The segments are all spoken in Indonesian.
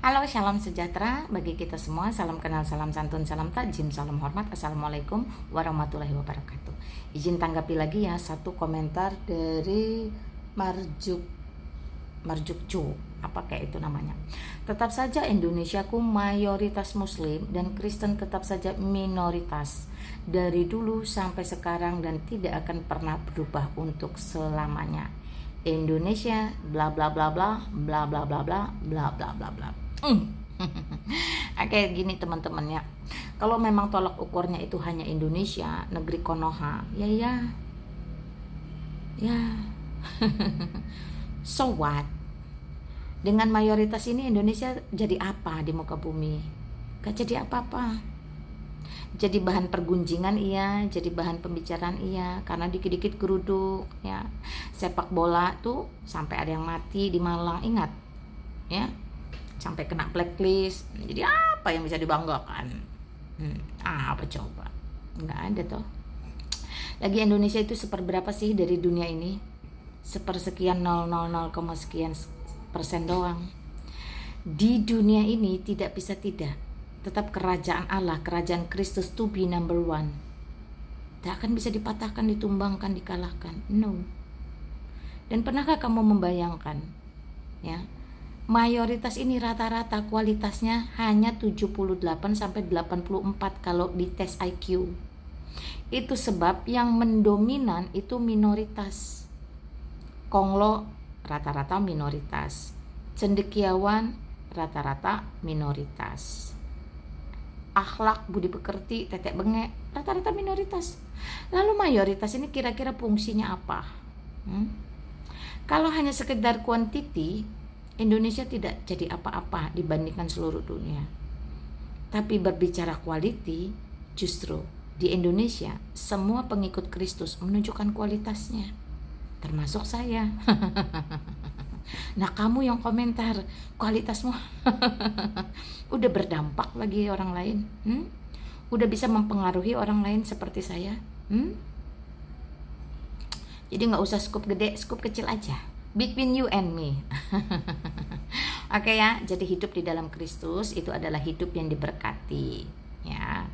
Halo, salam sejahtera bagi kita semua. Salam kenal, salam santun, salam takjim, salam hormat. Assalamualaikum warahmatullahi wabarakatuh. Izin tanggapi lagi ya satu komentar dari Marjukju, apa kayak itu namanya. Tetap saja Indonesiaku mayoritas Muslim dan Kristen tetap saja minoritas dari dulu sampai sekarang dan tidak akan pernah berubah untuk selamanya. Indonesia bla bla bla bla bla bla bla bla bla bla bla bla. Oke, gini teman-teman ya. Kalau memang tolak ukurnya itu hanya Indonesia, negeri Konoha, ya. So what? Dengan mayoritas ini Indonesia jadi apa di muka bumi? Gak jadi apa-apa. Jadi bahan pergunjingan iya, jadi bahan pembicaraan iya, karena dikit-dikit geruduk ya. Sepak bola tuh sampai ada yang mati di Malang, ingat ya, sampai kena blacklist. Jadi apa yang bisa dibanggakan? Apa coba? Nggak ada toh. Lagi Indonesia itu seperberapa sih dari dunia ini? Sepersekian 000, sekian persen doang. Di dunia ini tidak bisa tidak, tetap kerajaan Allah, kerajaan Kristus to be number one. Tak akan bisa dipatahkan, ditumbangkan, dikalahkan. No. Dan pernahkah kamu membayangkan ya, mayoritas ini rata-rata kualitasnya hanya 78-84 kalau di tes IQ. Itu sebab yang mendominan itu minoritas. Konglo rata-rata minoritas. Cendekiawan rata-rata minoritas. Akhlak, budi pekerti, tetek bengek rata-rata minoritas. Lalu mayoritas ini kira-kira fungsinya apa? Kalau hanya sekedar kuantiti, Indonesia tidak jadi apa-apa dibandingkan seluruh dunia. Tapi berbicara quality, justru di Indonesia semua pengikut Kristus menunjukkan kualitasnya, termasuk saya. Nah, kamu yang komentar kualitasmu udah berdampak bagi orang lain, udah bisa mempengaruhi orang lain seperti saya. Jadi nggak usah scoop gede, scoop kecil aja, between you and me. Oke ya, jadi hidup di dalam Kristus itu adalah hidup yang diberkati ya.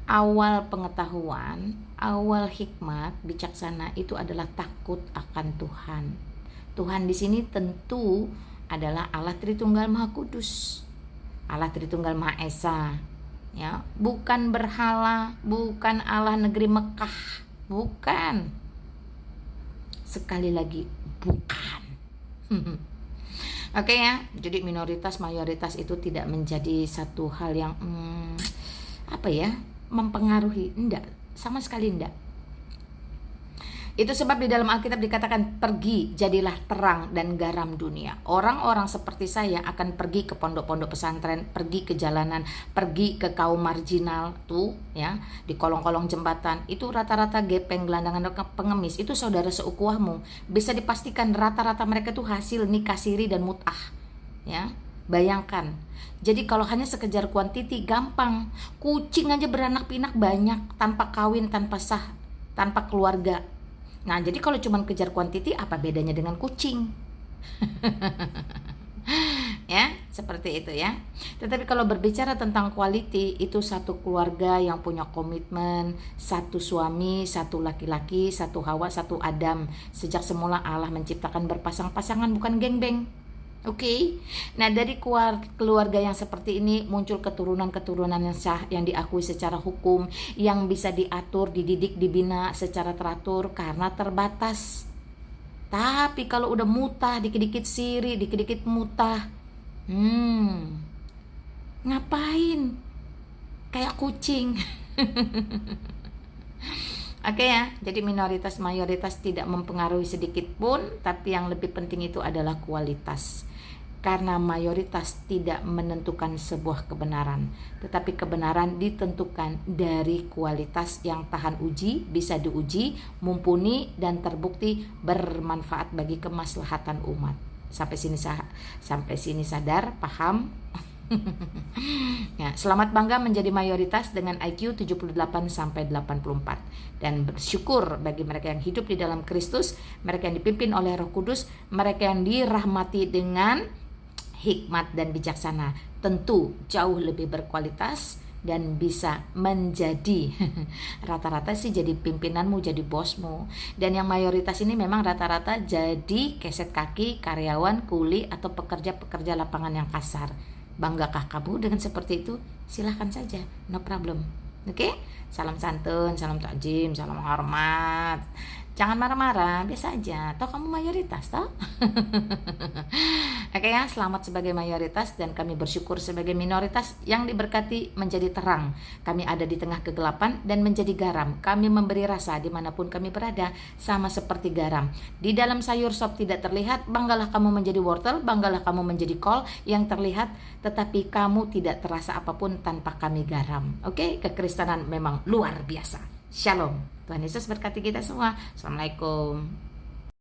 Awal pengetahuan, awal hikmat, bijaksana itu adalah takut akan Tuhan. Tuhan di sini tentu adalah Allah Tritunggal Maha Kudus, Allah Tritunggal Maha Esa, ya, bukan berhala, bukan Allah negeri Mekah, bukan. Sekali lagi, bukan. Oke ya, jadi minoritas mayoritas itu tidak menjadi satu hal yang mempengaruhi, enggak, sama sekali enggak. Itu sebab di dalam Alkitab dikatakan, pergi jadilah terang dan garam dunia. Orang-orang seperti saya akan pergi ke pondok-pondok pesantren, pergi ke jalanan, pergi ke kaum marginal tuh ya, di kolong-kolong jembatan. Itu rata-rata gepeng, gelandangan, pengemis. Itu saudara seukuhmu. Bisa dipastikan rata-rata mereka tuh hasil nikah siri dan mut'ah ya. Bayangkan. Jadi kalau hanya sekejar kuantiti gampang. Kucing aja beranak pinak banyak tanpa kawin, tanpa sah, tanpa keluarga. Nah, jadi kalau cuma kejar kuantiti, apa bedanya dengan kucing? Ya, seperti itu ya. Tetapi kalau berbicara tentang quality, itu satu keluarga yang punya komitmen, satu suami, satu laki-laki, satu Hawa, satu Adam. Sejak semula Allah menciptakan berpasang-pasangan, bukan geng-beng. Oke. Nah, dari keluarga yang seperti ini muncul keturunan-keturunan yang sah, yang diakui secara hukum, yang bisa diatur, dididik, dibina secara teratur karena terbatas. Tapi kalau udah mutah, dikit-dikit siri, dikit-dikit mutah, ngapain? Kayak kucing. Oke ya, jadi minoritas mayoritas tidak mempengaruhi sedikit pun, tapi yang lebih penting itu adalah kualitas. Karena mayoritas tidak menentukan sebuah kebenaran, tetapi kebenaran ditentukan dari kualitas yang tahan uji, bisa diuji, mumpuni, dan terbukti bermanfaat bagi kemaslahatan umat. Sampai sini sadar, paham? Ya, selamat bangga menjadi mayoritas dengan IQ 78-84 dan bersyukur bagi mereka yang hidup di dalam Kristus, mereka yang dipimpin oleh Roh Kudus, mereka yang dirahmati dengan hikmat dan bijaksana, tentu jauh lebih berkualitas dan bisa menjadi rata-rata sih jadi pimpinanmu, jadi bosmu. Dan yang mayoritas ini memang rata-rata jadi keset kaki, karyawan, kuli, atau pekerja-pekerja lapangan yang kasar. Banggakah kamu dengan seperti itu? Silahkan saja, no problem. Oke? Salam santun, salam takjim, salam hormat. Jangan marah-marah, biasa aja. Toh kamu mayoritas, toh? Oke ya, selamat sebagai mayoritas dan kami bersyukur sebagai minoritas yang diberkati menjadi terang. Kami ada di tengah kegelapan dan menjadi garam. Kami memberi rasa dimanapun kami berada, sama seperti garam. Di dalam sayur sop tidak terlihat, banggalah kamu menjadi wortel, banggalah kamu menjadi kol yang terlihat, tetapi kamu tidak terasa apapun tanpa kami garam. Oke, kekristenan memang luar biasa. Shalom. Tuhan Yesus berkati kita semua. Assalamualaikum.